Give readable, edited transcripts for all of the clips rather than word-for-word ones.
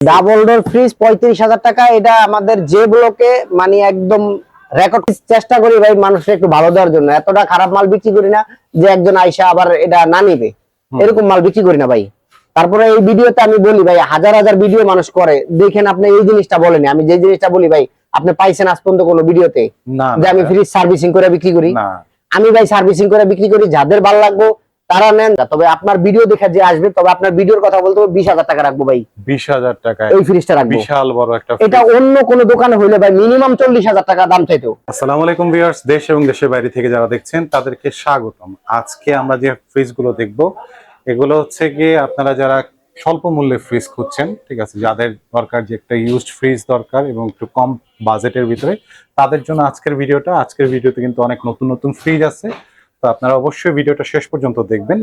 Double door fridge 35,000 টাকা। এটা আমাদের যে ব্লকে মানে একদম রেকর্ড চেষ্টা করি ভাই মানুষের একটু ভালো দেওয়ার জন্য। এতটা খারাপ মাল বিক্রি করি না যে একজন আইসা আবার এটা না নিবে, এরকম মাল বিক্রি করি না ভাই। তারপরে এই ভিডিওতে আমি বলি ভাই, হাজার হাজার ভিডিও মানুষ করে, দেখেন আপনি এই জিনিসটা বলেনি। আমি যে জিনিসটা বলি ভাই, আপনি পাইছেন আজ পর্যন্ত কোনো ভিডিওতে যে আমি ফ্রিজ সার্ভিসিং করে বিক্রি করি? আমি ভাই সার্ভিসিং করে বিক্রি করি, যাদের ভালো লাগবে তারা নেন। তবে আপনার ভিডিও দেখে যে আসবে, তবে আপনার ভিডিওর কথা বলতে 20,000 টাকা রাখবো ভাই। 20,000 টাকা এই ফ্রিজটা রাখবো। বিশাল বড় একটা ফ্রিজ। এটা অন্য কোনো দোকানে হইলে ভাই মিনিমাম 40,000 টাকা দাম চাইতো। আসসালামু আলাইকুম ভিউয়ার্স, দেশ এবং দেশের বাইরে থেকে যারা দেখছেন তাদেরকে স্বাগতম। আজকে আমরা যে ফ্রিজগুলো দেখব এগুলো হচ্ছে গিয়ে আপনারা যারা স্বল্প মূল্যে ফ্রিজ খুঁজছেন, ঠিক আছে, যাদের দরকার যে একটা ইউজড ফ্রিজ দরকার এবং একটু কম বাজেটের ভিতরে, তাদের জন্য আজকের ভিডিওটা। আজকের ভিডিওতে কিন্তু অনেক নতুন নতুন ফ্রিজ আছে, তো আপনারা অবশ্যই ভিডিওটা শেষ পর্যন্ত দেখবেন।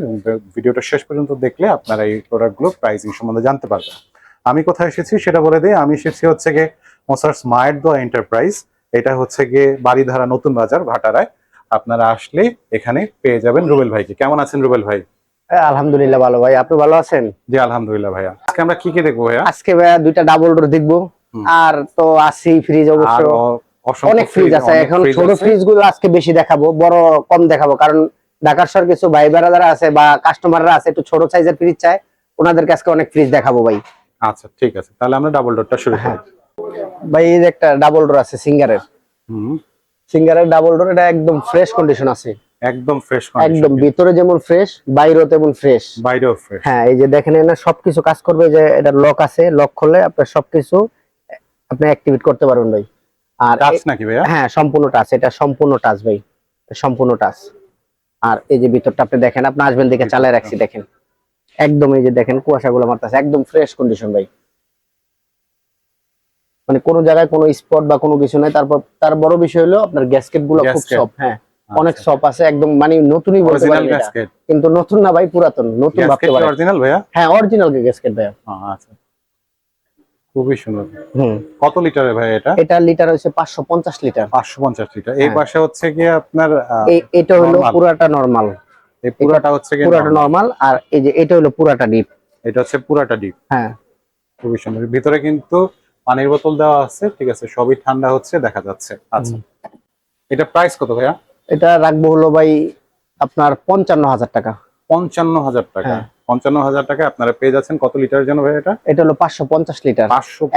ভিডিওটা শেষ পর্যন্ত দেখলে আপনারা এই প্রোডাক্টগুলো প্রাইসিং সম্বন্ধে জানতে পারবেন। আমি কোথায় এসেছি সেটা বলে দিই। আমি এসেছি হচ্ছে গিয়ে মোসার্স মায়ের দোয়া এন্টারপ্রাইজ। এটা হচ্ছে গিয়ে বাড়িধারা নতুন বাজার ভাটারায়। আপনারা আসলে এখানে পেয়ে যাবেন রুবেল ভাইকে। কেমন আছেন রুবেল ভাই? আলহামদুলিল্লাহ ভালো ভাই, আপনি ভালো আছেন? জি আলহামদুলিল্লাহ ভাইয়া। আজকে আমরা কি কি দেখবো ভাইয়া? আজকে ভাইয়া দুইটা ডাবল ডোর দেখবো, আর তো আছে ফ্রিজ অবশ্য অনেক ফ্রিজ আছে। এখন ছোট ফ্রিজ গুলো আজকে বেশি দেখাবো, বড় কম দেখাবো, কারণ ঢাকার শহর কিছু ভাই বেড়াদারা আছে বা কাস্টমাররা আছে একটু ছোট সাইজের ফ্রিজ চায়, ওনাদেরকে আজকে অনেক ফ্রিজ দেখাবো ভাই। আচ্ছা ঠিক আছে, তাহলে আমরা ডাবল ডোরটা শুরু করি। ভাই এই যে একটা ডাবল ডোর আছে সিঙ্গারের, সিঙ্গারের ডাবল ডোর। এটা একদম ফ্রেশ কন্ডিশন আছে, একদম ফ্রেশ কন্ডিশন, একদম ভিতরে যেমন ফ্রেশ বাইরেও তেমন ফ্রেশ, বাইরেও ফ্রেশ। হ্যাঁ এই যে দেখেন না সবকিছু কাজ করবে। যে এটা লক আছে, লক খুললে আপনার সবকিছু আপনি অ্যাক্টিভেট করতে পারবেন ভাই। আর টাচ নাকি ভাইয়া? হ্যাঁ সম্পূর্ণ টাচ, এটা সম্পূর্ণ টাচ ভাই, সম্পূর্ণ টাচ। আর এই যে ভিতরটা আপনি দেখেন, আপনি আসবেন দেখে চালায় রাখছি, দেখেন একদম এই যে দেখেন কুয়াশাগুলো মারতেছে, একদম ফ্রেশ কন্ডিশন ভাই। মানে কোনো জায়গায় কোনো স্পট বা কোনো কিছু নাই। তারপর তার বড় বিষয় হলো আপনার গ্যাসকেট গুলো খুব সফট। হ্যাঁ অনেক সফট আছে, একদম মানে নতুনই বলতে পারেন এটা, কিন্তু নতুন না ভাই, পুরাতন। নতুন ভাবতে পারেন। অরিজিনাল ভাইয়া? হ্যাঁ অরিজিনাল গ্যাসকেট ভাইয়া। আচ্ছা খুবই সুন্দর। কত লিটারের ভাই এটা? এটা লিটার হচ্ছে 550 লিটার। 550 লিটার। এই পাশে হচ্ছে কি আপনার এটা হলো পুরাটা নরমাল, এই পুরাটা হচ্ছে কি পুরাটা নরমাল। আর এই যে এটা হলো পুরাটা ডিপ, এটা হচ্ছে পুরাটা ডিপ। হ্যাঁ খুবই সুন্দর। ভিতরে কিন্তু পানির বোতল দেওয়া আছে, ঠিক আছে, সবই ঠান্ডা হচ্ছে দেখা যাচ্ছে। আচ্ছা এটা প্রাইস কত ভাইয়া? এটা রাখবো হলো ভাই আপনার 55,000 টাকা। 55,000 টাকা? 55,000 টাকা আপনারা পেয়ে যাচ্ছেন কত লিটারের জন্য ভাই এটা? এটা হলো 550 লিটার,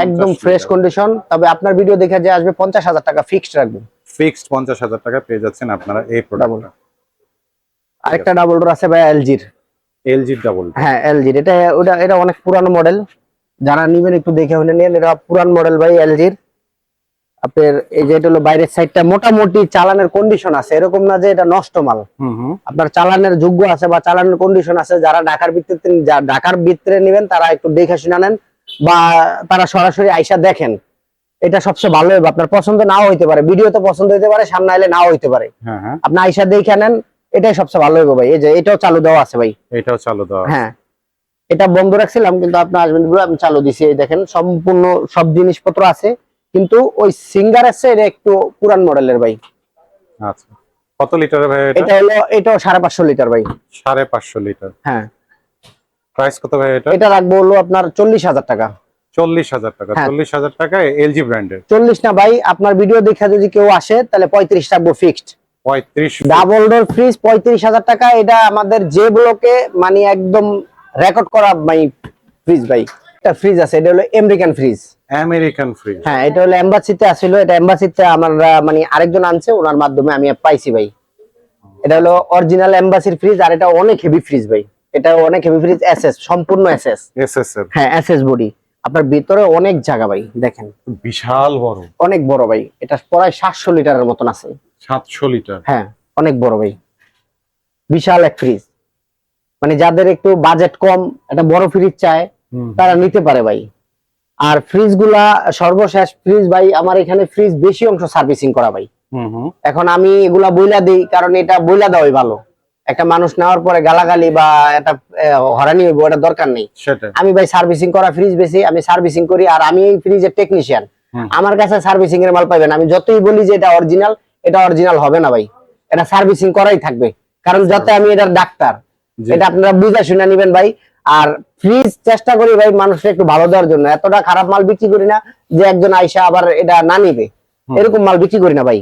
একদম ফ্রেশ কন্ডিশন। তবে আপনার ভিডিও দেখে যে আসবে 50,000 টাকা ফিক্সড রাখবেন। ফিক্সড 50,000 টাকা পেয়ে যাচ্ছেন আপনারা এই প্রোডাক্টটা। আরেকটা ডাবল ডোর আছে ভাই এলজির, এলজির ডাবল। হ্যাঁ এলজির। এটা অনেক পুরানো মডেল, যারা নিবেন একটু দেখে হলে নিন। এটা পুরান মডেল ভাই এলজির। আপনার এই যে এটা হলো বাইরের সাইডটা মোটামুটি চালানের কন্ডিশন আছে, এরকম না যে এটা নষ্ট মাল। আপনার চালানের যোগ্য আছে বা চালানের কন্ডিশন আছে। যারা ঢাকার ভিতরে নিবেন তারা একটু দেখে শুনে নেন, বা তারা সরাসরি আইসা দেখেন। এটা সবচেয়ে ভালো হবে। আপনার পছন্দ নাও হইতে পারে, ভিডিওতে পছন্দ হইতে পারে, সামনে আইলে নাও হইতে পারে। আপনি আইসা দেখে নেন, এটাই সবচেয়ে ভালো হবে ভাই। এই যে এটাও চালু দেওয়া আছে ভাই, এটাও চালু দেওয়া। হ্যাঁ এটা বন্ধ রাখছিলাম, কিন্তু আপনি আসবেন বলে আমি চালু দিছি। এই দেখেন সম্পূর্ণ সব জিনিসপত্র আছে, কিন্তু ওই সিঙ্গার আছে এটা একটু পুরান মডেলের ভাই। আচ্ছা কত লিটারের ভাই এটা? এটা হলো এটাও 550 লিটার ভাই। 550 লিটার, হ্যাঁ। প্রাইস কত ভাই এটা? এটা রাখবো হলো আপনার 40,000 টাকা। 40,000 টাকা? 40,000 টাকা এলজি ব্র্যান্ডের। 40 না ভাই, আপনার ভিডিও দেখে যদি কেউ আসে তাহলে 35 রাখবো ফিক্সড। 35 ডাবল ডোর ফ্রিজ 35,000 টাকা। এটা আমাদের যে ব্লকে মানে একদম রেকর্ড করা ভাই ফ্রিজ ভাই। একটা ফ্রিজ আছে, এটা হলো আমেরিকান ফ্রিজ। আমেরিকান ফ্রিজ, হ্যাঁ এটা হলো এমবাসিতে আসিল। এটা এমবাসিতে আমরা মানে আরেকজন আনছে, ওনার মাধ্যমে আমি পাইছি ভাই। এটা হলো অরিজিনাল এমবাসির ফ্রিজ, আর এটা অনেক হেভি ফ্রিজ ভাই। এটা অনেক হেভি ফ্রিজ, এসএস, সম্পূর্ণ এসএস। এসএস, হ্যাঁ এসএস বডি। আপনার ভিতরে অনেক জায়গা ভাই, দেখেন বিশাল বড়, অনেক বড় ভাই। এটা প্রায় 700 লিটারের মতন আছে। 700 লিটার? হ্যাঁ অনেক বড় ভাই, বিশাল এক ফ্রিজ। মানে যাদের একটু বাজেট কম, একটা বড় ফ্রিজ চায়, তারা নিতে পারে ভাই। আর ফ্রিজ গুলা সর্বশেষ ফ্রিজ ভাই, আমার এখানে ফ্রিজ বেশি অংশ সার্ভিসিং করা ভাই। এখন আমি এগুলা বইলা দিই, কারণ এটা বইলা দেওয়াই ভালো। একটা মানুষ নেওয়ার পরে গালাগালি বা একটা হরানি হইব, এটা দরকার নেই। আমি ভাই সার্ভিসিং করা ফ্রিজ বেশি, আমি সার্ভিসিং করি। আর আমি এই ফ্রিজের টেকনিশিয়ান, আমার কাছে সার্ভিসিং এর মাল পাইবেন। আমি যতই বলি যে এটা অরিজিনাল, এটা অরিজিনাল হবে না ভাই, এটা সার্ভিসিং করাই থাকবে। কারণ যাতে আমি এটার ডাক্তার, এটা আপনারা বুঝা শুনে নিবেন ভাই। আর ফ্রিজ চেষ্টা করি ভাই মানুষকে একটু ভালো দেওয়ার জন্য, এতটা খারাপ মাল বিক্রি করি না যে একজন আইসা আবার এটা না নিবে, এরকম মাল বিক্রি করি না ভাই।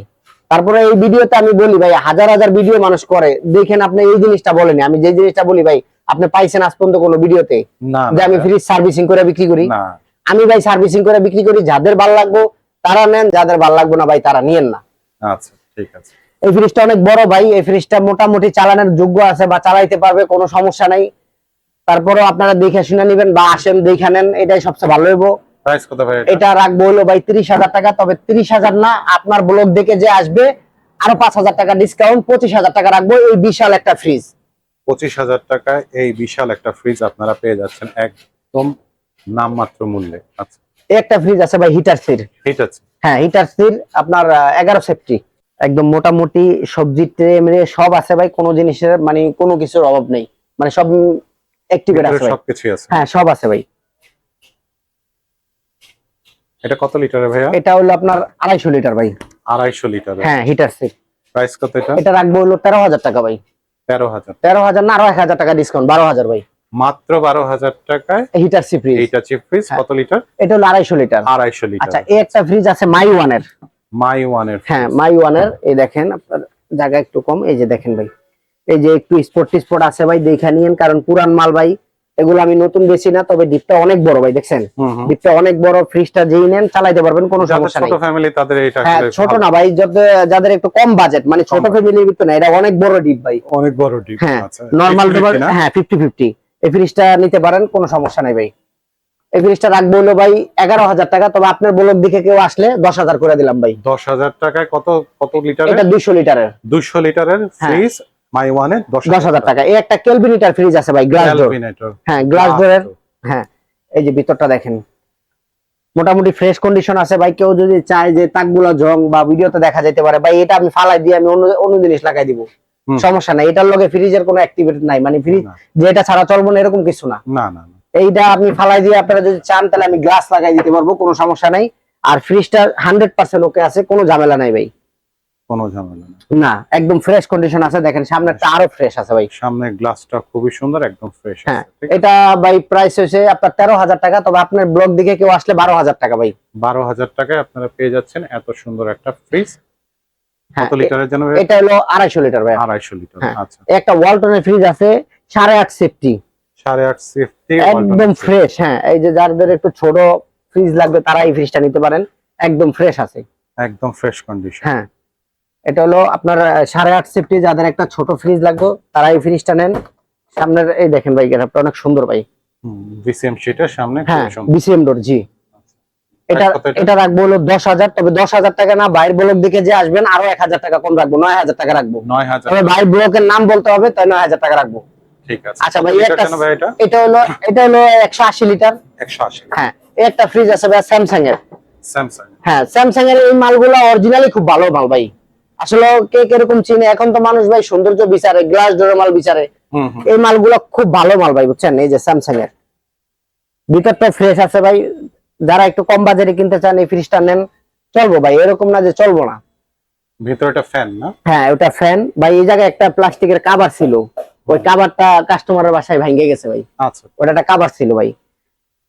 তারপরে এই ভিডিওতে আমি বলি ভাই, হাজার হাজার ভিডিও মানুষ করে, দেখেন আপনি এই জিনিসটা বলেনি, আমি যে জিনিসটা বলি ভাই আপনি পাইছেন আজ পর্যন্ত কোনো ভিডিওতে যে আমি ফ্রিজ সার্ভিসিং করে বিক্রি করি? আমি ভাই সার্ভিসিং করে বিক্রি করি, যাদের ভালো লাগবে তারা নেন, যাদের ভালো লাগবে না ভাই তারা নিয়েন না। আচ্ছা ঠিক আছে। এই ফ্রিজটা অনেক বড় ভাই, এই ফ্রিজটা মোটামুটি চালানোর যোগ্য আছে বা চালাইতে পারবে, কোনো সমস্যা নাই। তারপরেও আপনারা দেখে শুনে নেবেন বা আসেন দেখে নেন, এটাই সবচেয়ে ভালো হইব। প্রাইস কত ভাই এটা রাখবো হলো ভাই 30,000 টাকা, তবে 30,000 না, আপনার ব্লগ দেখে যে আসবে আরো 5,000 টাকা ডিসকাউন্ট, 25,000 টাকা রাখবো এই বিশাল একটা ফ্রিজ। 25,000 টাকায় এই বিশাল একটা ফ্রিজ আপনারা পেয়ে যাচ্ছেন একদম নামমাত্র মূল্যে। আচ্ছা একটা ফ্রিজ আছে ভাই হিটার সির। ঠিক আছে, হ্যাঁ হিটার সির আপনার 11 সেফটি, একদম মোটামুটি সবজি ট্রে মেরে সব আছে ভাই, কোনো জিনিসের মানে কোনো কিছুর অভাব নেই, মানে সব অ্যাক্টিভেট আছে ভাই, সবকিছুই আছে। হ্যাঁ সব আছে ভাই। এটা কত লিটারের ভাইয়া? এটা হলো আপনার 250 লিটার ভাই। 250 লিটারের, হ্যাঁ হিটার সির। প্রাইস কত এটা? এটা রাখবো হলো 13,000 টাকা ভাই। 13,000? 13,000 না, আরো 1,000 টাকা ডিসকাউন্ট, 12,000 ভাই। মাত্র 12,000 টাকায় হিটার সি ফ্রিজ। এইটা চিপ ফ্রিজ কত লিটার? এটা হলো 250 লিটার। 250 লিটার। আচ্ছা এই একটা ফ্রিজ আছে মাই ওয়ানের। মাই ওয়ানের? হ্যাঁ মাই ওয়ানের, এই দেখেন আপনার জায়গা একটু কম, এই যে দেখেন ভাই, এই যে একটু স্পট আছে ভাই, দেখে নিয়েন, কারণ পুরান মাল ভাই, এগুলো আমি নতুন বেশি না, তবে ডিপটা অনেক বড় ভাই, দেখছেন ডিপটা অনেক বড়, ফ্রিজটা যেই নেন চালাইতে পারবেন, কোনো সমস্যা নেই। ছোট ফ্যামিলি তাদের এটা হ্যাঁ ছোট না ভাই, যাদের একটু কম বাজেট, মানে ছোট ফ্যামিলির ভিতরে না, এটা অনেক বড় ডিপ ভাই, অনেক বড় ডিপ। হ্যাঁ আচ্ছা নরমাল, হ্যাঁ 50-50, এই ফ্রিজটা নিতে পারেন, কোনো সমস্যা নাই ভাই। এই ফ্রিজটা রাখবো হলো ভাই 11,000 টাকা, তবে আপনার ব্লগ দিকে কেউ আসলে 10,000 করে দিলাম ভাই। 10,000 টাকায় কত কত লিটার? এটা 200 লিটারের। 200 লিটারের ফ্রিজ মাই ওয়ানে 10,000 টাকা। এই একটা কেলভিনেটর ফ্রিজ আছে ভাই, গ্লাস ডোর। হ্যাঁ গ্লাস ডোরের, হ্যাঁ এই যে ভিতরটা দেখেন মোটামুটি ফ্রেশ কন্ডিশন আছে ভাই। কেউ যদি চায় যে তাকগুলো জং বা ভিডিওতে দেখা যেতে পারে ভাই, এটা আমি ফালাই দিয়ে আমি অন্য জিনিস লাগাই দিব, সমস্যা নাই। এটার লগে ফ্রিজের কোনো অ্যাক্টিভিটি নাই, মানে ফ্রিজ যে এটা ছাড়া চলবো না এরকম কিছু না। না না, এইটা আপনি ফালাই দিয়ে আপনারা যদি চান তাহলে আমি গ্লাস লাগাই দিতে পারবো, কোনো সমস্যা নাই। আর ফ্রিজটা 100% ওকে আছে, কোনো ঝামেলা নাই ভাই, কোনো ঝামেলা না, একদম ফ্রেশ কন্ডিশন আছে। দেখেন সামনেটা আরো ফ্রেশ আছে ভাই, সামনের গ্লাসটা খুবই সুন্দর, একদম ফ্রেশ হ্যাঁ। আছে। এটা ভাই প্রাইস হয়েছে আপনার 13,000 টাকা, তবে আপনার ব্লগ দিকে কেউ আসলে 12,000 টাকা ভাই। 12,000 টাকায় আপনারা পেয়ে যাচ্ছেন এত সুন্দর একটা ফ্রিজ। হ্যাঁ কত লিটারের জন্য? এটা হলো 250 লিটার ভাই। 250 লিটার। আচ্ছা একটা ওয়ালটনের ফ্রিজ আছে 8.5 সেফটি, 8.5 সেফটি, একদম ফ্রেশ। হ্যাঁ এই যে যাদের একটু ছোট ফ্রিজ লাগবে তারা এই ফ্রিজটা নিতে পারেন, একদম ফ্রেশ আছে, একদম ফ্রেশ কন্ডিশন। হ্যাঁ এটা হলো আপনার 8.5 সেফটি, যাদের একটা ছোট ফ্রিজ লাগবে তারা এই ফ্রিজটা নেন। সামনের এই দেখেন ভাই, গেটআপটা অনেক সুন্দর ভাই, বিসিএম শীটের সামনে, হ্যাঁ বিসিএম ডোর, জি। এটা রাখবো হলো 10,000, তবে 10,000 টাকা না, বাইরের ব্লক দিকে যে আসবেন আরো 1,000 টাকা কম রাখবো, 9,000 টাকা রাখবো। 9,000, তবে বাইরের ব্লকের নাম বলতে হবে, তাই 9,000 টাকা রাখবো। ঠিক আছে। আচ্ছা ভাই এটা হলো 180 লিটার। 180, হ্যাঁ এই একটা ফ্রিজ আছে ভাই স্যামসাং এর। স্যামসাং? হ্যাঁ স্যামসাং এর এই মালগুলো অরিজিনালি খুব ভালো মাল ভাই, আসলে কে কিরকম চিনে, এখন তো মানুষ ভাই সৌন্দর্য বিচারে, গ্লাস ডোরের মাল বিচারে, এই মালগুলো খুব ভালো মাল ভাই, বুঝছেন। এই যে স্যামসাং এর ভিতরটা ফ্রেশ আছে ভাই, যারা একটু কম বাজারে কিনতে চান এই ফ্রিজটা নেন, চলবো ভাই, এরকম না যে চলবো না। ভিতরটা ফ্যান না? হ্যাঁ ওটা ফ্যান ভাই। এই জায়গায় একটা প্লাস্টিকের কভার ছিল, ওই কভারটা কাস্টমারের বাসায় ভেঙে গেছে ভাই। আচ্ছা ওটা একটা কভার ছিল ভাই,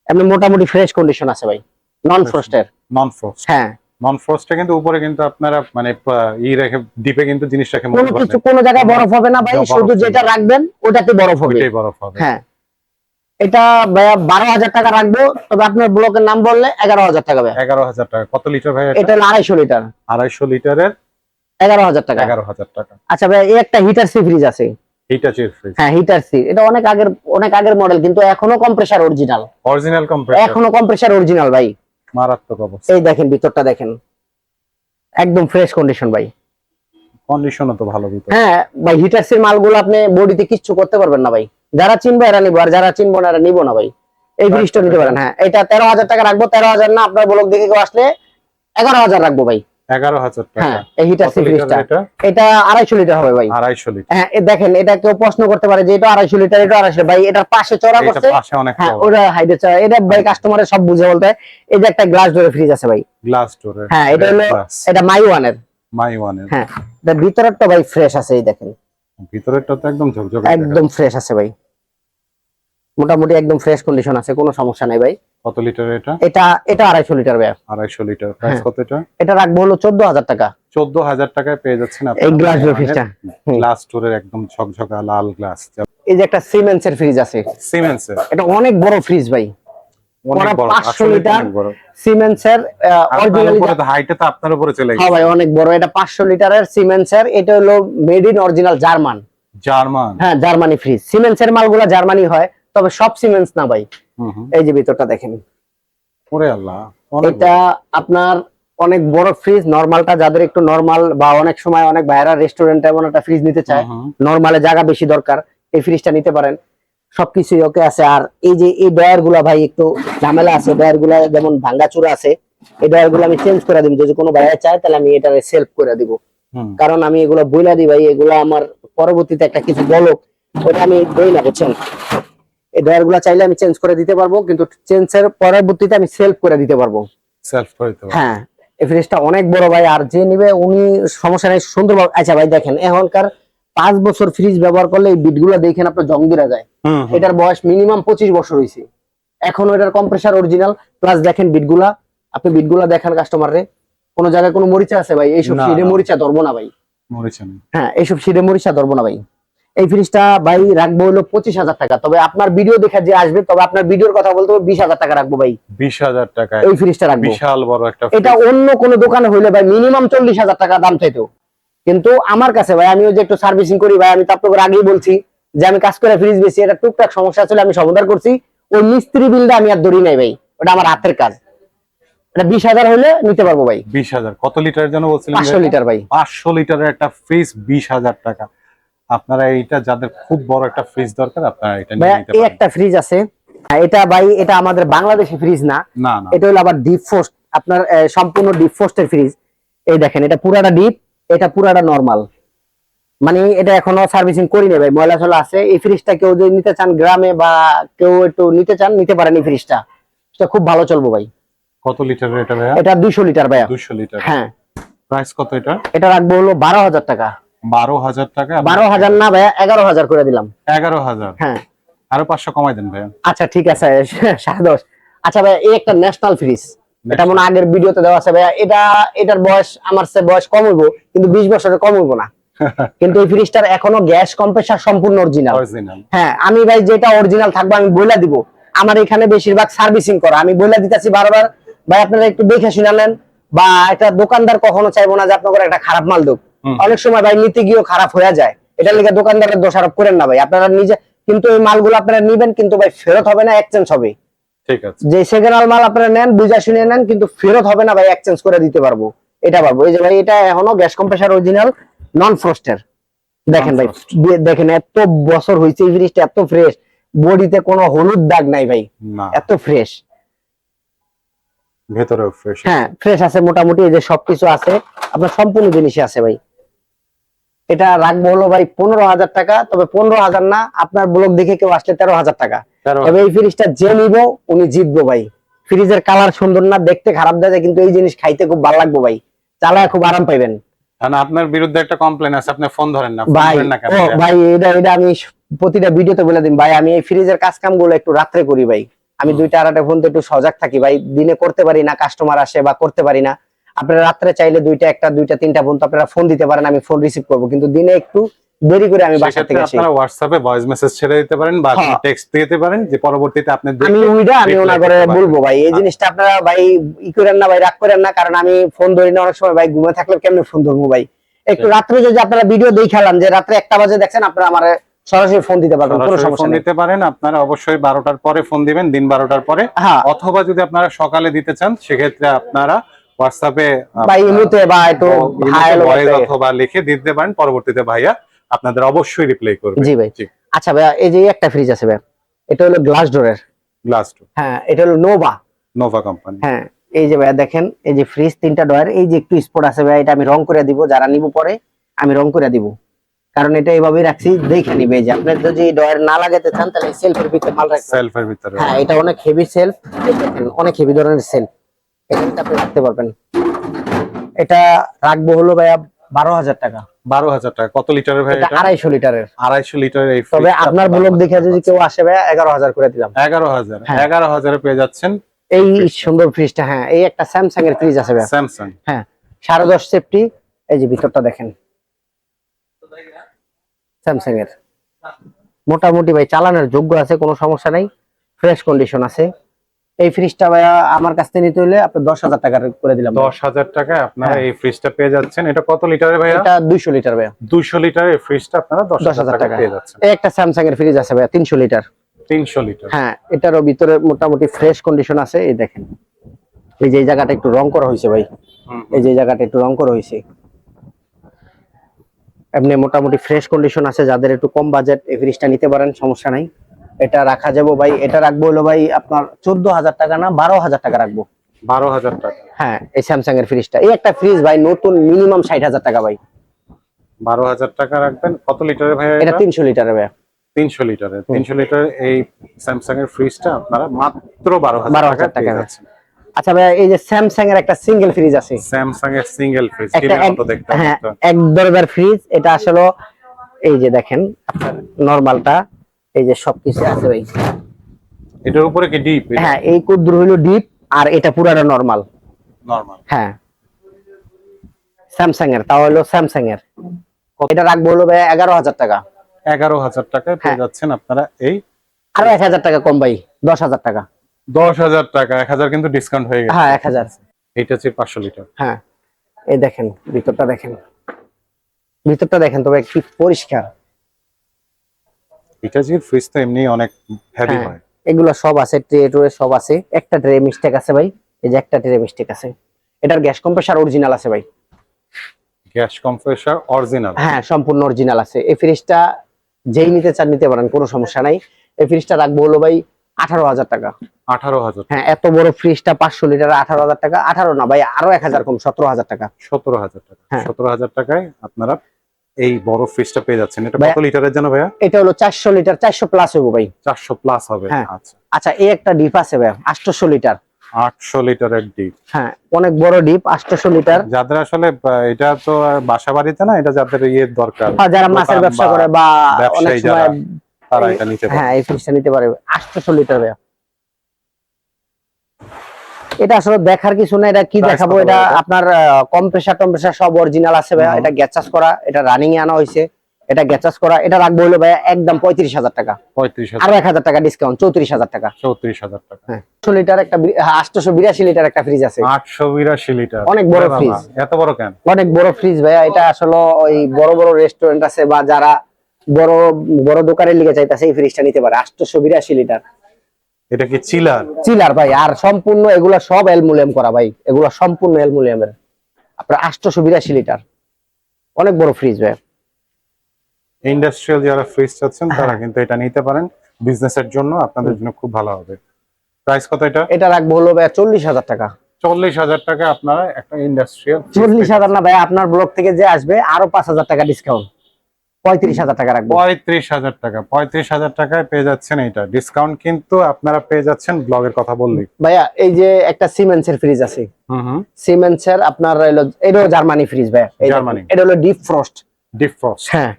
এমনি মোটামুটি ফ্রেশ কন্ডিশন আছে ভাই, নন ফ্রস্টের। নন ফ্রস্ট? হ্যাঁ নন ফ্রস্টে কিন্তু উপরে কিন্তু আপনারা মানে ই রেখে ডিপে কিন্তু জিনিস রেখে কোনো কিছু কোনো জায়গায় বরফ হবে না ভাই, শুধু যেটা রাখবেন ওটাতে বরফ হবে, ওইটাই বরফ হবে। হ্যাঁ এটা ভাইয়া 12,000 টাকা রাখবো, তবে আপনার ব্লকের নাম বললে 11,000 টাকা ভাই। 11,000 টাকা। কত লিটার ভাই এটা হলো 250 লিটার। 250 লিটারের 11,000 টাকা। 11,000 টাকা। আচ্ছা ভাই এই একটা হিটার সি ফ্রিজ আছে, হিটাচি ফ্রিজ? হ্যাঁ হিটার সি, এটা অনেক আগের মডেল, কিন্তু এখনো কম্প্রেসার অরিজিনাল, অরিজিনাল কম্প্রেসার, এখনো কম্প্রেসার অরিজিনাল ভাই, মারাত্মক অবস্থা। এই দেখেন ভিতরটা দেখেন, একদম ফ্রেশ কন্ডিশন ভাই, কন্ডিশনও তো ভালো ভিতর। হ্যাঁ ভাই হিটার সির মালগুলো আপনি বডিতে কিচ্ছু করতে পারবেন না ভাই, যারা চিনবে এরা নিবো, আর যারা চিনবো না এরা নিবো না ভাই। এই ফ্রিজটা নিতে পারেন। হ্যাঁ এটা 13,000 টাকা রাখবো, 13,000 না, আপনার ব্লগ দেখে কেউ আসলে 11,000 রাখবো ভাই। 11,000 টাকা। হ্যাঁ এই হিটার সি ফ্রিজটা এটা 250 লিটার হবে ভাই। 250 লিটার? হ্যাঁ দেখেন, এটা কেউ প্রশ্ন করতে পারে যে এটা 250 লিটার, এটা 250 ভাই, এটার পাশে চড়া করছে, হ্যাঁ ওটা হাইডে চড়া, এটা ভাই কাস্টমারের সব বুঝে বলতে। এই যে একটা গ্লাস ডোরের ফ্রিজ আছে ভাই, গ্লাস ডোরের, হ্যাঁ এটা হলো, এটা মাই ওয়ানের। মাই ওয়ানের? হ্যাঁ এটা ভিতরটা ভাই ফ্রেশ আছে, এই দেখেন ভিতরেরটা তো একদম ঝকঝকে, একদম ফ্রেশ আছে ভাই, মোটামুটি একদম ফ্রেশ কন্ডিশন আছে, কোনো সমস্যা নাই ভাই। কত লিটার এটা? এটা 250 লিটার ভাই। 250 লিটার। প্রাইস কত এটা? এটা রাখবো হলো 14000 টাকা। 14000 টাকায় পেয়ে যাচ্ছেন এই আপনারা গ্লাস ডোর ফ্রিজটা। গ্লাস স্টোরের একদম ঝকঝকা লাল গ্লাস। এই যে একটা সিমেন্সের ফ্রিজ আছে, সিমেন্সের, এটা অনেক বড় ফ্রিজ ভাই, অনেক বড়, 500 আসলে লিটার অনেক বড়। সিমেন্সের অরিজিনাল হাইটে তো আপনার উপরে চলে গেছে। হ্যাঁ ভাই অনেক বড়, এটা 500 লিটারের সিমেন্সের, এটা হলো made in original German. German? হ্যাঁ জার্মানি ফ্রিজ। সিমেন্সের মালগুলা জার্মানি হয়, তবে সব সিমেন্স না ভাই। এই যে ভিতরটা দেখেন, ওরে আল্লাহ, এটা আপনার অনেক বড় ফ্রিজ। নরমালটা যাদের একটু নরমাল বা অনেক সময় অনেক বাইরে রেস্টুরেন্টে এমন একটা ফ্রিজ নিতে চায়, নরমালে জায়গা বেশি দরকার, এই ফ্রিজটা নিতে পারেন, সবকিছুই ওকে আছে। আর এই যে এই ডয়ার গুলা ভাই একটু ঝামেলা আছে, ডয়ার গুলা যেমন ভাঙ্গাচুরা আছে, এই ডয়ার গুলো আমি চেঞ্জ করে দিব, যদি কোনো বাইরে চায় তাহলে আমি এটা সেলফ করে দিব, কারণ আমি এগুলো বইলা দিই ভাই, এগুলো আমার পরবর্তীতে একটা কিছু বলক ওটা আমি দই না, বুঝছেন। এই ডয়ার গুলা চাইলে আমি চেঞ্জ করে দিতে পারবো, কিন্তু চেঞ্জের পরবর্তীতে আমি সেলফ করে দিতে পারবো। সেলফ করে দিতে পারবো? হ্যাঁ। এই ফ্রিজটা অনেক বড় ভাই, আর যে নিবে উনি সমস্যা নেই, সুন্দর। আচ্ছা ভাই দেখেন, এখনকার 5 বছর ফ্রিজ ব্যবহার করলে এই বিটগুলো দেখেন আপনার জং ধরে যায়। এটার বয়স মিনিমাম 25 বছর হয়েছে, এখনো এটার কম্প্রেসার অরিজিনাল। প্লাস দেখেন বিটগুলা, আপনি বিটগুলা দেখেন কাস্টমাররে, কোন জায়গায় কোনো মরিচা আছে ভাই? এইসব সিডে মরিচা ধরবো না ভাই, মরিচা নেই। হ্যাঁ এইসব সিডে মরিচা ধরবো না ভাই। এই ফ্রিজটা ভাই রাখবো হলো 25000 টাকা, তবে আপনার ভিডিও দেখে যে আসবে, তবে আপনার ভিডিওর কথা বলতে হবে 20000 টাকা রাখবো ভাই। 20000 টাকা এই ফ্রিজটা রাখবো, বিশাল বড় একটা। এটা অন্য কোন দোকানে হইলে ভাই মিনিমাম 40000 টাকা দাম চাইতো, কিন্তু আমার কাছে ভাই, আমি ওই যে একটু সার্ভিসিং করি ভাই, আমি তো আপনাকে আগেই বলছি যে আমি কাজ করে ফ্রিজ বেশি, এটা টুকটাক সমস্যা ছিল আমি সমাধান করছি, ওই মিস্ত্রি বিলটা আমি আর ধরি নাই ভাই, ওটা আমার হাতের কাজ। এটা 20000 হলে নিতে পারবো ভাই। 20000? কত লিটারের জন্য বলছিলেন? 500 লিটার ভাই। 500 লিটারের একটা ফ্রিজ 20000 টাকা। আপনারা এইটা, যাদের খুব বড় একটা ফ্রিজ দরকার, আপনারা এটা নিয়ে নিতে পারেন। এই একটা ফ্রিজ আছে, এটা ভাই এটা আমাদের বাংলাদেশি ফ্রিজ না, না না, এটা হলো আবার ডিপ ফ্রস্ট, আপনার সম্পূর্ণ ডিপ ফ্রস্টের ফ্রিজ। এই দেখেন, এটা পুরাটা ডিপ, এটা পুরাটা নরমাল, মানে এটা এখনো সার্ভিসিং করি না ভাই, ময়লা চলা আছে। এই ফ্রিজটা কেউ যদি নিতে চান গ্রামে, বা কেউ একটু নিতে চান, নিতে পারেন এই ফ্রিজটা, এটা খুব ভালো চলবো ভাই। কত লিটারের এটা ভাইয়া? এটা 200 লিটার ভাইয়া। 200 লিটার? হ্যাঁ। প্রাইস কত এটা? এটা রাখবো হলো 12000 টাকা। 12000 টাকা? 12000 না ভাইয়া, 11000 করে দিলাম। 11000? হ্যাঁ। আরো 500 কমাই দেন ভাইয়া। আচ্ছা ঠিক আছে, 10.5। আচ্ছা ভাইয়া, এই একটা ন্যাশনাল ফ্রিজ, এটা মনে আগের ভিডিওতে দেওয়া আছে ভাইয়া, এটার বয়স আমার চেয়ে বয়স কম হইব, কিন্তু 20 বছরের কম হইব না। কিন্তু এই ফ্রিজটার এখনো গ্যাস কম্প্রেসার সম্পূর্ণ অরিজিনাল। হ্যাঁ, আমি ভাই যেটা অরিজিনাল থাকবে আমি বইলা দিব, আমার এখানে বেশিরভাগ সার্ভিসিং করা, আমি বইলা দিতেছি বারবার ভাই, আপনারা একটু দেখে শুনে নেন, বা একটা দোকানদার কখনো চাইবো না যে আপনাদের একটা খারাপ মাল দেব, অনেক সময় ভাই নিতে গিয়েও খারাপ হয়ে যায়, এটার লিগে দোকানদারের দোষারোপ করেন না ভাই, আপনারা নিজে, কিন্তু এই মালগুলো আপনারা নিবেন, কিন্তু ভাই ফেরত হবে না, এক্সচেঞ্জ হবে। ঠিক আছে, যে সেকেন্ড হ্যান্ড মাল আপনারা নেন, বুঝা শুনে নেন, কিন্তু ফেরত হবে না ভাই, এক্সচেঞ্জ করে দিতে পারবো, এটা পারবো। এই যে ভাই, এটা এখনো গ্যাস কম্প্রেসার অরিজিনাল, নন ফ্রস্টের। দেখেন ভাই, দেখেন এত বছর হয়েছে এই ফ্রিজটা, এত ফ্রেশ, বডিতে কোনো হলুদ দাগ নাই ভাই, এত ফ্রেশ, ভেতরেও ফ্রেশ। হ্যাঁ ফ্রেশ আছে মোটামুটি, এই যে সবকিছু আছে, আপনার সম্পূর্ণ জিনিসই আছে ভাই। এটা রাখবো হলো ভাই 15000 টাকা, তবে 15000 না, আপনার ব্লগ দেখে কেউ আসলে 13000 টাকা। তবে এই ফ্রিজটা যে নিবো উনি জিতবো ভাই। ফ্রিজের কালার সুন্দর না, দেখতে খারাপ দেয়, কিন্তু এই জিনিস খাইতে খুব ভালো লাগবে ভাই, চালায় খুব আরাম পাইবেন। আপনার বিরুদ্ধে একটা কমপ্লেন আছে, আপনি ফোন ধরেন না ভাই। ভাই এটা আমি প্রতিটা ভিডিওতে বলে দিন ভাই, আমি এই ফ্রিজের কাজ কাম গুলো একটু রাত্রে করি ভাই, আমি 2টা 2:30 ফোন একটু সজাগ থাকি ভাই, দিনে করতে পারি না, কাস্টমার আসে বা করতে পারি না। আপনারা রাত্রে চাইলে 2টা 1টা 2টা 3টা ফোন তো আপনারা ফোন দিতে পারেন, আমি ফোন রিসিভ করব, কিন্তু দিনে একটু দেরি করে আমি বাসা থেকে আসি। আপনারা হোয়াটসঅ্যাপে ভয়েস মেসেজ ছেড়ে দিতে পারেন বা টেক্সট দিতে পারেন, যে পরবর্তীতে আপনি আমি ওনা করে বলবো ভাই। এই জিনিসটা আপনারা ভাই ই করেন না ভাই, রাগ করেন না, কারণ আমি ফোন ধরি না অনেক সময় ভাই, ঘুমে থাকলে কেমনে ফোন ধরবো ভাই। একটু রাত্রে যদি আপনারা ভিডিও দেখালাম যে রাত্রে 1টা বাজে দেখছেন, আপনারা আমার সরাসরি ফোন দিতে পারবেন, কোনো সমস্যা নেই। দিতে পারেন আপনারা, অবশ্যই 12টার পরে ফোন দিবেন, দিন 12টার পরে। অথবা যদি আপনারা সকালে দিতে চান, সেক্ষেত্রে আপনারা হোয়াটসঅ্যাপে বা ইমোতে বা একটু ভয়েস অথবা লিখে দিতে পারেন, পরবর্তীতে ভাইয়া আপনাদের অবশ্যই রিপ্লাই করবে। জি ভাই। আচ্ছা ভাইয়া, এই যে একটা ফ্রিজ আছে ভাই, এটা হলো গ্লাস ডোরের, গ্লাস ডোর। হ্যাঁ, এটা হলো নোভা কোম্পানি। হ্যাঁ, এই যে ভাইয়া দেখেন, এই যে ফ্রিজ 3টা ডয়ার, এই যে একটু স্পট আছে ভাইয়া, এটা আমি রং করে দিব, যারা নিব পরে আমি রং করে দিব, কারণ এটা এইভাবেই রাখছি, দেখে নিবে। যে আপনি যদি ডয়ার না লাগাতে চান, তাহলে সেলফের ভিতরে মাল রাখবেন, সেলফের ভিতরে। হ্যাঁ, এটা অনেক হেভি সেলফ, দেখেন অনেক হেভি ধরনের সেলফ, এটা আপনি রাখতে পারবেন। এটা রাখবো হলো ভাইয়া 12,000 টাকা। 12,000 টাকা। কত লিটারের ভাই এটা এটা? 250 লিটারের। 250 লিটারের এই তবে ফ্রিজটা আপনার ব্লগ দেখে যদি কেউ আসে ভাই 11,000 করে দিলাম। 11,000 হ্যাঁ। 11,000 এ পেয়ে যাচ্ছেন এই সুন্দর ফ্রিজটা। হ্যাঁ, এই একটা স্যামসাং এর ফ্রিজ আছে ভাই। স্যামসাং। হ্যাঁ, 10.5 সেফটি। এই যে ভিতরটা দেখেন, স্যামসাং এর মোটামুটি ভাই চালানোর যোগ্য আছে, কোনো সমস্যা নাই, ফ্রেশ কন্ডিশন আছে। এই ফ্রিজটা ভাই আমার কাছ থেকে নিতে হলে আপনি 10,000 টাকা করে দিলাম। 10,000 টাকায় আপনারা হ্যাঁ। এই ফ্রিজটা পেয়ে যাচ্ছেন। এটা কত লিটারের ভাইয়া? এটা 200 লিটার ভাই। 200 লিটারের এই ফ্রিজটা আপনারা 10,000 টাকা টাকা পেয়ে যাচ্ছেন। এই একটা স্যামসাং এর ফ্রিজ আছে ভাই 300 লিটার। 300 লিটার। হ্যাঁ, এটারও ভিতরে মোটামুটি ফ্রেশ কন্ডিশন আছে। এই দেখেন, এই যে এই জায়গাটা একটু রং করা হয়েছে ভাই, এই যে জায়গাটা একটু রং করা হয়েছে। এমনি মোটামুটি ফ্রেশ কন্ডিশন আছে। যাদের একটু কম বাজেট এই ফ্রিজটা নিতে পারেন, সমস্যা নাই। এটা রাখা যাবো ভাই, এটা রাখবো হলো ভাই আপনার 14,000 টাকা না 12,000 টাকা রাখবো। 12,000 টাকা। হ্যাঁ, এই স্যামসাং এর ফ্রিজটা, এই একটা ফ্রিজ ভাই নতুন মিনিমাম 60,000 টাকা ভাই। 12,000 টাকা রাখবেন। কত লিটারের ভাই এটা 300 লিটারের ভাই। 300 লিটারের। 300 লিটারের এই স্যামসাং এর ফ্রিজটা আপনারা মাত্র 12,000 টাকা পেয়ে যাচ্ছেন। আচ্ছা ভাই, এই যে স্যামসাং এর একটা সিঙ্গেল ফ্রিজ আছে, স্যামসাং এর সিঙ্গেল ফ্রিজ একটা কিনের মতো দেখতে হ্যাঁ, হবে। এক দরজার ফ্রিজ। এটা আসলে এই যে দেখেন আপনার নরমালটা, এই যে সবকিছু আছে ভাই। এটার উপরে কি ডিপ? হ্যাঁ, এই কুদ্দুর হলো ডিপ, আর এটা পুরাটা নরমাল। নরমাল। হ্যাঁ, স্যামসাং এর, তাও হলো স্যামসাং এর। এটা রাখবো হলো ভাই 11,000 টাকা। 11,000 টাকায় পেয়ে যাচ্ছেন আপনারা এই। আরো 1,000 টাকা কম ভাই, 10,000 টাকা। 10,000 টাকা, 1,000 কিন্তু ডিসকাউন্ট হয়ে গেছে। হ্যাঁ, 1,000। এটা হচ্ছে 500 লিটার। হ্যাঁ, এই দেখেন ভিতরটা দেখেন, ভিতরটা দেখেন তবে কি পরিষ্কার। এটা যে ফ্রিজ তো এমনি অনেক হেভি হ্যাঁ, হয়। এগুলো সব আছে, ট্রে ট্রে সব আছে। একটা ট্রে মিস্টেক আছে ভাই, এই যে একটা ট্রে মিস্টেক আছে। এটার গ্যাস কম্প্রেসার অরিজিনাল আছে ভাই। Gas compressor original? হ্যাঁ, সম্পূর্ণ অরিজিনাল আছে। এই ফ্রিজটা যেই নিতে চান নিতে পারেন, কোনো সমস্যা নাই। এই ফ্রিজটা রাখবো হলো ভাই 18,000 টাকা। 18,000? হ্যাঁ, এত বড় ফ্রিজটা 500 লিটার 18,000 টাকা। 18 না ভাই, আরো 1,000 কম, 17,000 টাকা। 17,000 টাকা। হ্যাঁ। 17,000 টাকায় আপনারা এই বড় ফ্রিজটা পেয়ে যাচ্ছেন। এটা ভাইয়া, কত লিটারের জন্য ভাইয়া? এটা হলো 400 লিটার, 400 প্লাস হবে ভাই। 400 প্লাস হবে। হ্যাঁ। আচ্ছা। আচ্ছা, এই একটা ডিপ আছে ভাই 800 লিটার। 800 লিটারের ডিপ। হ্যাঁ, অনেক বড় ডিপ, 800 লিটার। যাদের আসলে এটা তো আর বাসা বাড়িতে না, এটা যাদের ইয়ের দরকার, যারা মাছের ব্যবসা করে বা অনেক ব্যবসায়ী সময়, যারা, তারা এটা নিতে পারে। হ্যাঁ, এই ফ্রিজটা নিতে পারে। 800 লিটার ভাই। এটা আসলে দেখার কিছু না, এটা কি Price দেখাবো, কত এটা ভাই এটা? আপনার কম্প্রেসার টম্প্রেসার সব অরিজিনাল আছে ভাই। এটা গ্যাস চাষ করা, এটা রানিং এ আনা হয়েছে, এটা গ্যাস চাষ করা। এটা রাখবো হলো ভাই একদম 35,000 টাকা। 35,000? আরো 1,000 টাকা ডিসকাউন্ট, 34,000 টাকা। 34,000 টাকা। হ্যাঁ, 800 লিটার একটা 882 লিটার একটা ফ্রিজ আছে। 882 লিটার? অনেক বড় বাবা, ফ্রিজ। এত বড় কেন? অনেক বড় ফ্রিজ ভাইয়া। এটা আসলে ওই বড় বড় রেস্টুরেন্ট আছে বা যারা বড় বড় দোকানের লিগে চাইতেছে এই ফ্রিজটা নিতে পারে। 882 লিটার। এটা কি চিলার? চিলার ভাই, আর সম্পূর্ণ এগুলা সব অ্যালুমিনিয়াম করা ভাই, এগুলা সম্পূর্ণ অ্যালুমিনিয়ামের। আপনার 882 লিটার, অনেক বড় ফ্রিজ ভাই। ইন্ডাস্ট্রিয়াল যারা ফ্রিজ চাচ্ছেন তারা কিন্তু এটা নিতে পারেন, বিজনেসের জন্য আপনাদের জন্য খুব ভালো হবে। প্রাইস কত এটা? এটা রাখবো হলো ভাই 40,000 টাকা। 40,000 টাকা আপনারা একটা ইন্ডাস্ট্রিয়াল। 40,000 না ভাই, আপনার ব্লগ থেকে যে আসবে আরো 5,000 টাকা ডিসকাউন্ট, 35,000 টাকা রাখবো। 35,000 টাকা। 35,000 টাকায় পেয়ে যাচ্ছেন এটা। ডিসকাউন্ট কিন্তু আপনারা পেয়ে যাচ্ছেন ব্লগের কথা বললেই। ভাইয়া, এই যে একটা সিমেন্সের ফ্রিজ আছে, সিমেন্সের আপনার এটা জার্মানি ফ্রিজ ভাই। জার্মানি? এটা হলো ডিপ ফ্রস্ট। Deep frost? হ্যাঁ,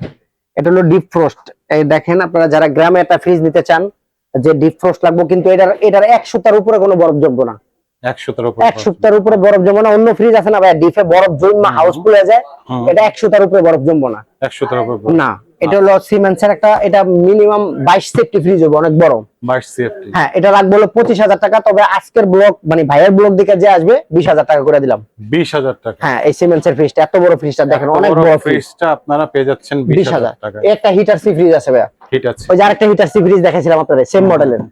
এটা হলো ডিপ ফ্রস্ট। এই দেখেন, আপনারা যারা গ্রামে একটা ফ্রিজ নিতে চান যে ডিপ ফ্রস্ট লাগবে, কিন্তু এটার 1 সপ্তাহের উপরে কোনো বরফ জমবে না। 1 সপ্তাহের উপরে? 1 সপ্তাহের উপরে বরফ জমবে না। অন্য ফ্রিজ আছে না ভাই, ডিপে বরফ জমা হাউস খুলে যায়, এটা 1 সপ্তাহের উপরে বরফ জমবে না। 1 সপ্তাহের উপরে না। এটা হলো সিমেন্সের একটা, এটা মিনিমাম 22 সেফটি ফ্রিজ হবে, অনেক বড়। 22 সেফটি? হ্যাঁ, এটা রাখবো হলো 25,000 টাকা। তবে আজকের ব্লগ মানে ভাইয়ের ব্লগ দিকে যে আসবে 20,000 টাকা করে দিলাম। 20,000 টাকা? হ্যাঁ, এই সিমেন্সের ফ্রিজটা, এত বড় ফ্রিজটা দেখেন, অনেক বড় ফ্রিজটা আপনারা পেয়ে যাচ্ছেন 20,000 টাকা। একটা হিটার সি ফ্রিজ আছে ভাইয়া। ঠিক আছে। ওই যে আরেকটা হিটার সি ফ্রিজ দেখাইছিলাম আপনাদের, সেম মডেলের।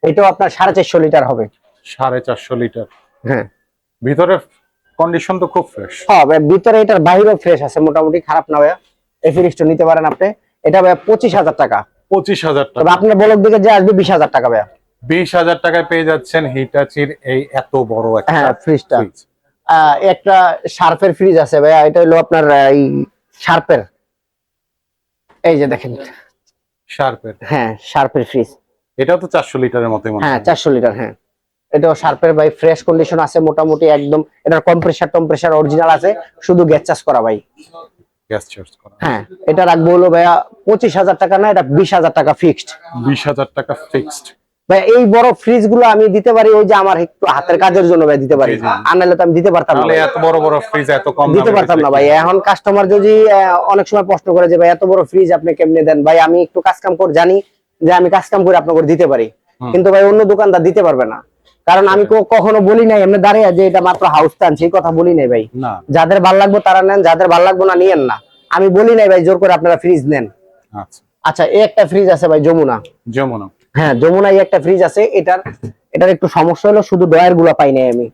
এটাও আপনার 450 লিটার হবে। 450 লিটার? হ্যাঁ। ভিতরে কন্ডিশন তো খুব ফ্রেশ। হ্যাঁ ভাই, ভিতরে এটার বাইরেও ফ্রেশ আছে, মোটামুটি খারাপ না ভাইয়া। এই ফ্রিজটা নিতে পারেন আপনি। এটা ভাইয়া 25,000 টাকা। 25,000 তবে টাকা? আপনার ব্লগ দিকে যে আসবে 20,000 টাকা ভাইয়া। 20,000 টাকায় পেয়ে যাচ্ছেন হিটাচির এই এত বড় একটা ফ্রিজটা। ফ্রিজ। একটা শার্পের ফ্রিজ আছে ভাইয়া। এটা হলো আপনার এই শার্পের, এই যে দেখেন, শার্পের? হ্যাঁ, শার্পের ফ্রিজ। এটাও তো 400 লিটারের মতোই মনে হয়। হ্যাঁ, 400 লিটার। হ্যাঁ, এটাও শার্পের ভাই, ফ্রেশ কন্ডিশন আছে মোটামুটি একদম। এটার কম্প্রেসার অরিজিনাল আছে, শুধু গ্যাস চার্জ করা ভাই। গ্যাস চার্জ করা। হ্যাঁ, এটা রাখবো হলো ভাইয়া 25,000 টাকা, না এটা 20,000 টাকা ফিক্সড। 20,000 টাকা ফিক্সড। ভাই এই বড় ফ্রিজ গুলো আমি দিতে পারি ওই যে আমার একটু হাতের কাজের জন্য ভাই দিতে পারি, আনালে তো আমি দিতে পারতাম না। তাহলে এত বড় বড় ফ্রিজ এত কম দিতে পারতাম না ভাই। এখন কাস্টমার যদি অনেক সময় প্রশ্ন করে যে ভাই এত বড় ফ্রিজ আপনি কেমনে দেন, ভাই আমি একটু কাজ কাম করে জানি যে আমি কাজ কাম করে আপনাকে দিতে পারি, কিন্তু ভাই অন্য দোকানদার দিতে পারবে না। কারণ আমি কখনো বলি নাই এমনি দাঁড়িয়ে যে এটা মাত্র হাউস টান, সেই কথা বলি নাই ভাই। যাদের ভালো লাগবে তারা নেন, যাদের ভালো লাগবে না নিয়েন না। আমি বলি নাই ভাই জোর করে আপনারা ফ্রিজ নেন। আচ্ছা, এই একটা ফ্রিজ আছে ভাই যমুনা। হ্যাঁ, যমুনা এই একটা ফ্রিজ আছে। এটার একটু সমস্যা হলো শুধু ডয়ার গুলা পাই নাই আমি।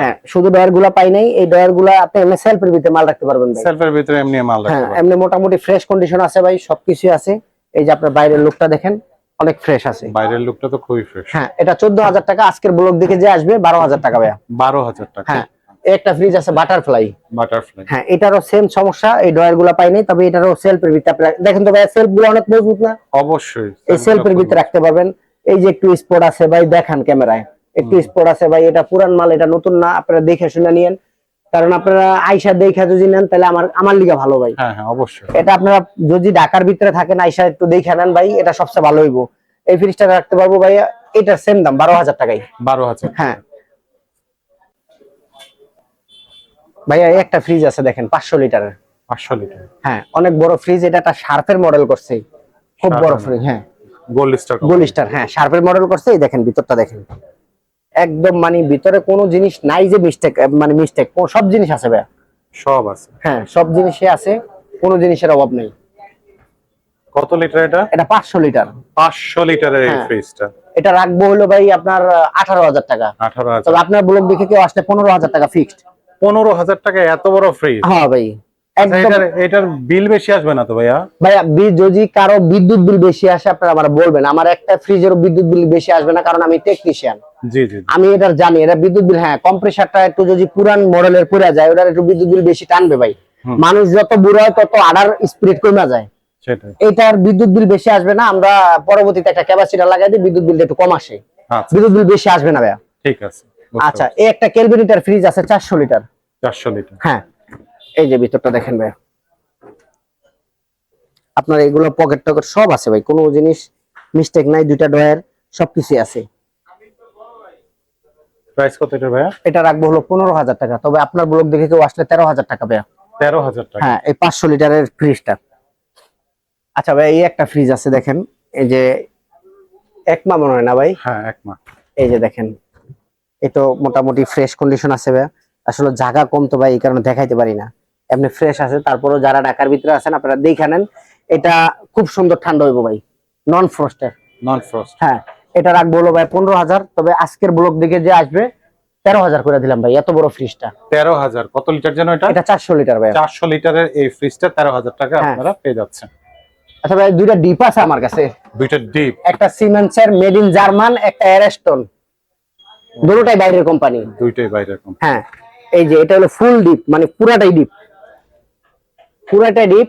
হ্যাঁ, শুধু ডয়ার গুলা পাই নাই। এই ডয়ার গুলা আপনি এমনি সেলফের ভিতরে মাল রাখতে পারবেন ভাই। সেলফের ভিতরে এমনি মাল রাখতে পারবেন। এমনি মোটামুটি ফ্রেশ কন্ডিশন আছে ভাই, সবকিছু আছে। এই যে আপনার বাইরের লুকটা দেখেন, অনেক ফ্রেশ আছে। বাইরের লুকটা তো খুবই ফ্রেশ। হ্যাঁ, এটা 14,000 টাকা। আজকের ব্লগ দেখে যে আসবে 12,000 টাকা ভাইয়া। 12,000 টাকা। হ্যাঁ, একটা ফ্রিজ আছে বাটারফ্লাই। বাটারফ্লাই। হ্যাঁ, এটারও সেম সমস্যা, এই ডয়ার গুলা পাই নাই। তবে এটারও সেলফের ভিতরে আপনারা দেখেন তো ভাই, সেলফ গুলো অনেক মজবুত না? অবশ্যই এই সেলফের ভিতরে রাখতে পারবেন। এই যে একটু স্পট আছে ভাই, দেখান ক্যামেরায়, একটু স্পট আছে ভাই। এটা পুরান মাল, এটা নতুন না। আপনারা দেখে শুনে নিয়েন, কারণ আপনারা আইসা দেখে যদি নেন তাহলে আমার লিগা ভালো ভাই। হ্যাঁ হ্যাঁ, অবশ্যই। এটা আপনারা যদি ঢাকার ভিতরে থাকেন আইসা একটু দেখে নেন ভাই, এটা সবচেয়ে ভালো হইব। এই ফ্রিজটা রাখতে পারবো ভাই, এটার সেম দাম 12,000 টাকাই। 12,000। হ্যাঁ ভাইয়া, একটা ফ্রিজ আছে দেখেন 500 লিটারের। 500 লিটার। হ্যাঁ, অনেক বড় ফ্রিজ। এটা একটা শার্পের মডেল করছে, খুব বড় ফ্রিজ। হ্যাঁ, গোল্ড স্টার। হ্যাঁ, শার্পের মডেল করছে। এই দেখেন ভিতরটা দেখেন, একদম মানে ভিতরে কোনো জিনিস নাই যে মিস্টেক, মানে মিস্টেক সব জিনিস আছে ভাইয়া, সব আছে। হ্যাঁ, সব জিনিসই আছে, কোনো জিনিসের অভাব নেই। কত লিটার এটা? এটা 500 লিটার। 500 লিটারের এই ফ্রিজটা। এটা রাখবো হলো ভাই আপনার 18,000 টাকা। 18,000। তবে আপনার ব্লগ দেখে কেউ আসলে 15,000 টাকা ফিক্সড। 15,000 টাকা এত বড় ফ্রিজ? হ্যাঁ ভাই, একদম। এটার বিল বেশি আসবে না তো ভাইয়া? ভাইয়া যদি কারো বিদ্যুৎ বিল বেশি আসে আপনারা আমার বলবেন। আমার একটা ফ্রিজের বিদ্যুৎ বিল বেশি আসবে না, কারণ আমি টেকনিশিয়ান। জি জি, আমি এটা জানি। এটা বিদ্যুৎ বিল, হ্যাঁ কম্প্রেসারটা একটু যদি পুরান মডেলের পড়ে যায় ওটার একটু বিদ্যুৎ বিল বেশি টানবে ভাই। মানুষ যত বুড়ো হয় তত আডার স্পিড কমে যায়। সেটাই, এটার বিদ্যুৎ বিল বেশি আসবে না। আমরা পরবর্তীতে একটা ক্যাপাসিটর লাগাই দিই, বিদ্যুৎ বিলটা একটু কম আসে। বিদ্যুৎ বিল বেশি আসবে না ভাইয়া। ঠিক আছে। আচ্ছা, এই একটা কেলভিনিটার ফ্রিজ আছে 400 লিটার। 400 লিটার। হ্যাঁ, এই যে ভিতরটা দেখেন ভাইয়া, আপনার এগুলো পকেট টকেট সব আছে ভাই, কোনো জিনিস মিস্টেক নাই। দুইটা ডয়ার সবকিছু আছে। প্রাইস কত এটা ভাইয়া? এটা রাখবো হলো 15,000 টাকা। তবে আপনার ব্লগ দেখে কেউ আসলে 13,000 টাকা ভাইয়া। 13,000 টাকা। হ্যাঁ, এই 500 লিটারের ফ্রিজটা। আচ্ছা ভাই, এই একটা ফ্রিজ আছে দেখেন, এই যে একমা মনে হয় না ভাই? হ্যাঁ, একমা। এই যে দেখেন, এটা মোটামুটি ফ্রেশ কন্ডিশন আছে ভাই। আসলে জায়গা কম তো ভাই, এই কারণে দেখাইতে পারি না। এমনি ফ্রেশ আছে। তারপরেও যারা ঢাকার ভিতরে আছেন আপনারা দেখে নেন। এটা খুব সুন্দর ঠান্ডা হইব ভাই, নন ফ্রস্টের। নন ফ্রস্ট। হ্যাঁ, এটা রাখবো হলো ভাই 15,000। তবে আজকের ব্লগ দেখে যে আসবে 13,000 করে দিলাম ভাই, এত বড় ফ্রিজটা। 13,000। কত লিটার যেন এটা? এটা 400 লিটার ভাই। 400 লিটারের এই ফ্রিজটা 13,000 টাকা আপনারা পেয়ে যাচ্ছেন। আচ্ছা ভাই, দুইটা ডিপ আছে আমার কাছে। দুইটা ডিপ? একটা সিমেন্সের মেড ইন জার্মান, একটা এরাস্টন। দুটোটাই বাইরের কোম্পানি। দুইটাই বাইরের কোম্পানি। হ্যাঁ, এই যে এটা হলো ফুল ডিপ, মানে পুরাটাই ডিপ, পুরাটাই ডিপ।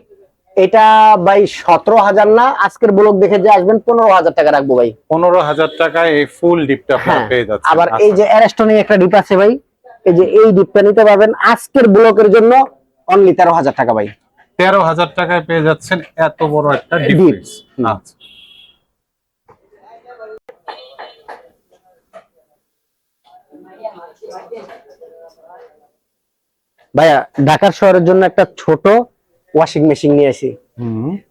এটা ভাই 17,000 না, আজকের ব্লগ দেখে যে আসবেন 15,000 টাকা রাখবো ভাই। 15,000 টাকায় এই ফুল ডিপটা আপনারা পেয়ে যাচ্ছেন। আবার এই যে এরাস্টনের একটা ডিপ আছে ভাই, এই যে এই ডিপটা নিতে পারবেন আজকের ব্লগের জন্য অনলি 13,000 টাকা ভাই। 13,000 টাকায় পেয়ে যাচ্ছেন এত বড় একটা ডিপ ফ্রিজ। আচ্ছা ভাইয়া, ঢাকার শহরের জন্য একটা ছোট ওয়াশিং মেশিন নিয়ে আসি।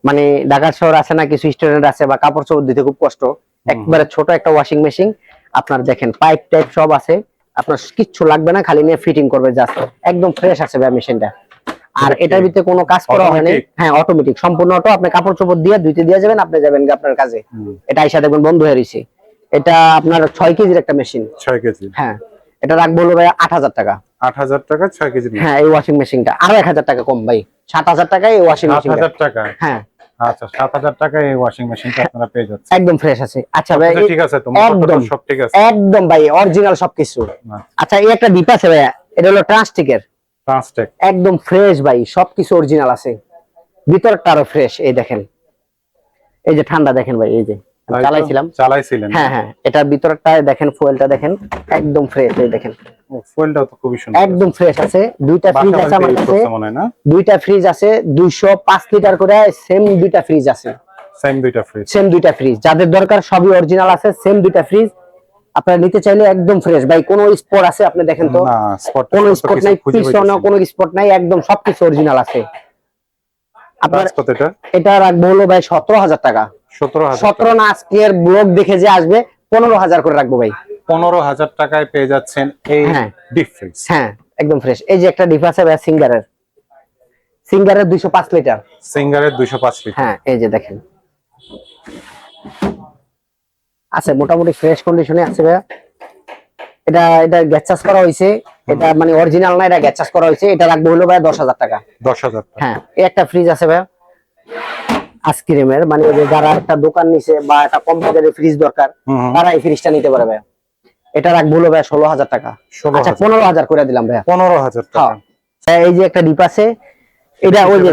মানে ঢাকার শহর আছে না, কিছু স্টুডেন্ট আছে বা কাপড় চোপড় দিতে খুব কষ্ট, একবারে ছোট একটা ওয়াশিং মেশিন। আপনার দেখেন পাইপ টাইপ সব আছে, আপনার কিচ্ছু লাগবে না, খালি নিয়ে ফিটিং করবে জাস্ট। একদম ফ্রেশ আছে ভাই মেশিনটা। আর এটার ভিতরে কোনো কাজ করা হয়নি। হ্যাঁ, অটোমেটিক, সম্পূর্ণ অটো। আপনি কাপড় চোপড় দিয়ে ধুইতে দিয়ে যাবেন, আপনি যাবেন আপনার কাজে। এটা আইসা দেখবেন বন্ধ হয়ে রয়েছে। এটা আপনার 6 কেজির একটা মেশিন। 6 কেজি? হ্যাঁ। এটা রাখবো হলো ভাই 8,000 টাকা। 8,000 টাকা 6 কেজি? হ্যাঁ, এই ওয়াশিং মেশিনটা আরো 1,000 টাকা কম ভাই, 7,000 টাকায় এই ওয়াশিং মেশিন। 7,000 টাকা? হ্যাঁ। আচ্ছা, 7,000 টাকায় এই ওয়াশিং মেশিনটা আপনারা পেয়ে যাচ্ছেন। একদম ফ্রেশ আছে। আচ্ছা ভাই, ঠিক আছে, তো মোটামুটি সব ঠিক আছে একদম ভাই, অরিজিনাল সবকিছু। আচ্ছা, এই একটা ডিপ আছে ভাই, এটা হলো ট্রান্সটেকের। ট্রান্সটেক একদম ফ্রেশ ভাই, সবকিছু অরিজিনাল আছে। ভিতরটা আরো ফ্রেশ। এই দেখেন, এই যে ঠান্ডা দেখেন ভাই, এই যে চালাইছিলেন? হ্যাঁ হ্যাঁ, এটার ভিতরটা দেখেন, ফুয়েলটা দেখেন একদম ফ্রেশ, এই দেখেন ফুয়েলটাও তো খুবই সুন্দর, একদম ফ্রেশ আছে। দুইটা ফ্রিজ আছে আমার কাছে, দুইটা ফ্রিজ আছে 205 লিটার করে, সেম দুইটা ফ্রিজ আছে, সেম দুইটা ফ্রিজ যাদের দরকার সবই অরিজিনাল আছে, সেম দুইটা ফ্রিজ আপনারা নিতে চাইলে একদম ফ্রেশ ভাই। কোনো স্পট আছে আপনি দেখেন তো? না, কোনো স্পট নাই, পিছনে কোনো স্পট নাই, একদম সবকিছু অরিজিনাল আছে। আপনার কত এটা? এটা রাখবো হলো ভাই 17,000 টাকা। 17 না, আজকের ব্লগ দেখে যে আসবে 15,000 করে রাখবো ভাই। 15,000 টাকায় পেয়ে যাচ্ছেন এই ডিপ ফ্রিজ। হ্যাঁ একদম ফ্রেশ। এই যে একটা ডিপ আছে ভাই, সিঙ্গারের 205 লিটার, সিঙ্গারের 205 লিটার। হ্যাঁ এই যে দেখেন আছে, মোটামুটি ফ্রেশ কন্ডিশনে আছে ভাই। এটা গ্যাস চার্জ করা হয়েছে, এটা মানে অরিজিনাল না, এটা গ্যাস চার্জ করা হয়েছে। এটা রাখবো হলো ভাই 10,000 টাকা। 10,000 টাকা। হ্যাঁ, এই একটা ফ্রিজ আছে ভাই আইসক্রিমের, মানে যারা একটা দোকান নিছে বা একটা কম বাজেটের ফ্রিজ দরকার তারা এই ফ্রিজটা নিতে পারে ভাই। এটা রাখবো হলো ভাই 16,000 টাকা। আচ্ছা 15,000 করে দিলাম ভাই। 15,000 টাকা। এই যে একটা ডিপ আছে, এটা ওই যে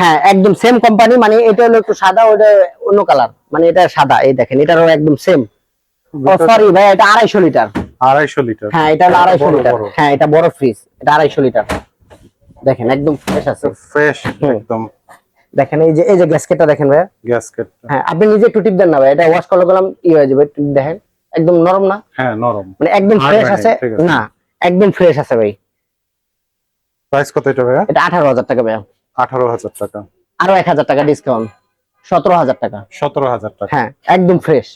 হ্যাঁ একদম সেম কোম্পানি, মানে এটা হলো একটু সাদা, ওটা অন্য কালার, মানে এটা সাদা, এই দেখেন এটারও একদম সেম। সরি ভাই, এটা 250 লিটার। 250 লিটার? হ্যাঁ এটা 250 লিটার। হ্যাঁ এটা বড় ফ্রিজ, এটা 250 লিটার। দেখেন একদম ফ্রেশ আছে, ফ্রেশ একদম। দেখেন এই যে গ্যাসকেটটা দেখেন ভাই, গ্যাসকেট। হ্যাঁ আপনি নিজে একটু টিপ দেন না ভাই, এটা ওয়াশ করলে গেলাম হয়ে যাবে। দেখেন একদম নরম না? হ্যাঁ নরম, মানে একদম ফ্রেশ আছে না, একদম ফ্রেশ আছে ভাই। প্রাইস কত এটা ভাই? এটা 18,000 টাকা ভাই। 18,000 টাকা। আরো 1,000 টাকা ডিসকাউন্ট, 17,000 টাকা। 17,000 টাকা। হ্যাঁ একদম ফ্রেশ।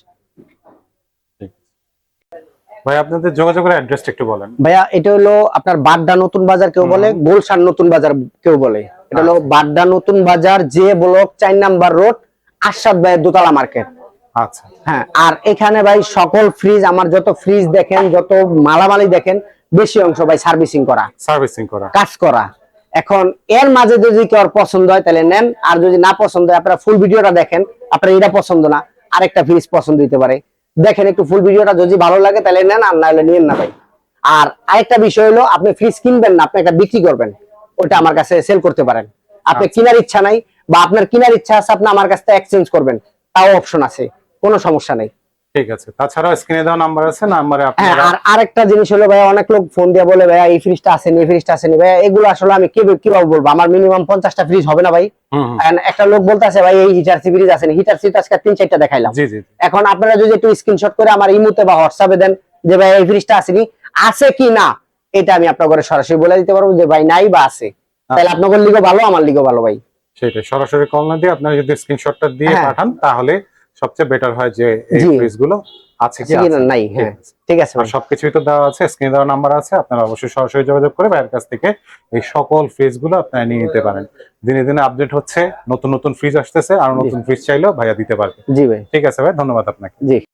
ভাই আপনাদের যোগাযোগের অ্যাড্রেসটা একটু বলেন। ভাইয়া এটা হলো আপনার বাড্ডা নতুন বাজার কেউ বলে, গুলশান নতুন বাজার কেউ বলে। এটা হলো বাড্ডা নতুন বাজার, যে ব্লক 4 নাম্বার রোড, আরশাদ ভাইয়ের দোতলা মার্কেট। আচ্ছা হ্যাঁ, আর এখানে ভাই সকল ফ্রিজ, আমার যত ফ্রিজ দেখেন, যত মালামালি দেখেন, বেশি অংশ ভাই সার্ভিসিং করা, কাজ করা। এখন এর মাঝে যদি কেউ পছন্দ হয় তাহলে নেন, আর যদি না পছন্দ হয় আপনারা ফুল ভিডিওটা দেখেন, আপনার এটা পছন্দ না আরেকটা ফ্রিজ পছন্দ হতে পারে, দেখেন একটু ফুল ভিডিওটা, যদি ভালো লাগে তাহলে নেন, আর না হলে নিয়েন না ভাই। আর আরেকটা বিষয় হলো, আপনি ফ্রিজ কিনবেন না, আপনি একটা বিক্রি করবেন, ওটা আমার কাছে সেল করতে পারেন। আপনি কেনার ইচ্ছা নাই বা আপনার কেনার ইচ্ছা আছে, আপনি আমার কাছ থেকে এক্সচেঞ্জ করবেন, তাও অপশন আছে, কোনো সমস্যা নেই। ঠিক আছে। তাছাড়া স্ক্রিনে দেওয়া নাম্বার আছে, নাম্বারে আপনারা। আর আরেকটা জিনিস হলো ভাই, অনেক লোক ফোন দিয়ে বলে ভাই এই ফ্রিজটা আসেনি, এই ফ্রিজটা আসেনি। ভাই এগুলো আসলে আমি কিভাবে বলবো, আমার মিনিমাম 50টা ফ্রিজ হবে না ভাই। একটা লোক বলতেছে ভাই এই হিটার সি ফ্রিজ আসেনি, হিটার সিট আজকে 3-4টা দেখাইলাম। এখন আপনারা যদি একটু স্ক্রিনশট করে আমার ইমোতে বা হোয়াটসঅ্যাপে দেন যে ভাই এই ফ্রিজটা আসেনি, আছে কি না, এটা আমি আপনার ঘরে সরাসরি বলে দিতে পারবো যে ভাই নাই বা আছে। তাহলে আপনাদের লিগো ভালো, আমার লিগো ভালো ভাই। সেটাই, সরাসরি কল না দিয়ে আপনারা যদি স্ক্রিনশটটা দিয়ে পাঠান তাহলে সবচেয়ে বেটার হয় যে এই ফ্রিজগুলো আছে কি নাই। হ্যাঁ ঠিক আছে, সবকিছুই তো দেওয়া আছে, স্ক্রিনে দেওয়া নাম্বার আছে, আপনারা অবশ্যই সরাসরি যোগাযোগ করে ভাইয়ের কাছ থেকে এই সকল ফ্রিজগুলো আপনারা নিয়ে নিতে পারেন। দিনে দিনে আপডেট হচ্ছে, নতুন নতুন ফ্রিজ আসতেছে, আর নতুন ফ্রিজ চাইলেও ভাইয়া দিতে পারবে। জি ভাই, ঠিক আছে ভাই, ধন্যবাদ আপনাকে। জি।